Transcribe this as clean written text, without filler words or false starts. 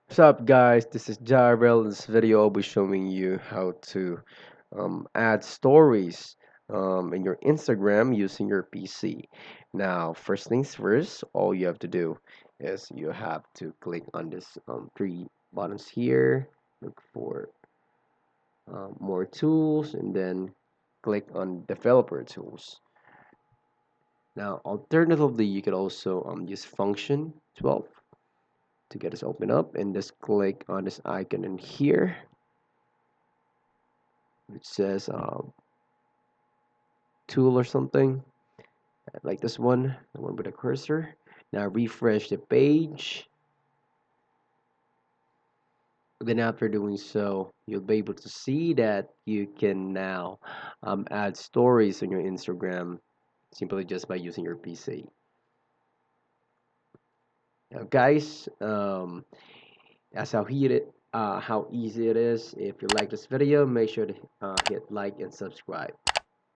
What's up, guys? This is Jarrell. In this video, I'll be showing you how to add stories in your Instagram using your PC. Now, first things first, all you have to do is you have to click on this three buttons here, look for more tools, and then click on developer tools. Now, alternatively, you could also use function 12 to get this open up, and just click on this icon in here which says tool or something like this one, the one with a cursor. Now refresh the page. Then after doing so, you'll be able to see that you can now add stories on your Instagram simply just by using your PC. Now, guys, that's how easy it is. If you like this video, make sure to hit like and subscribe.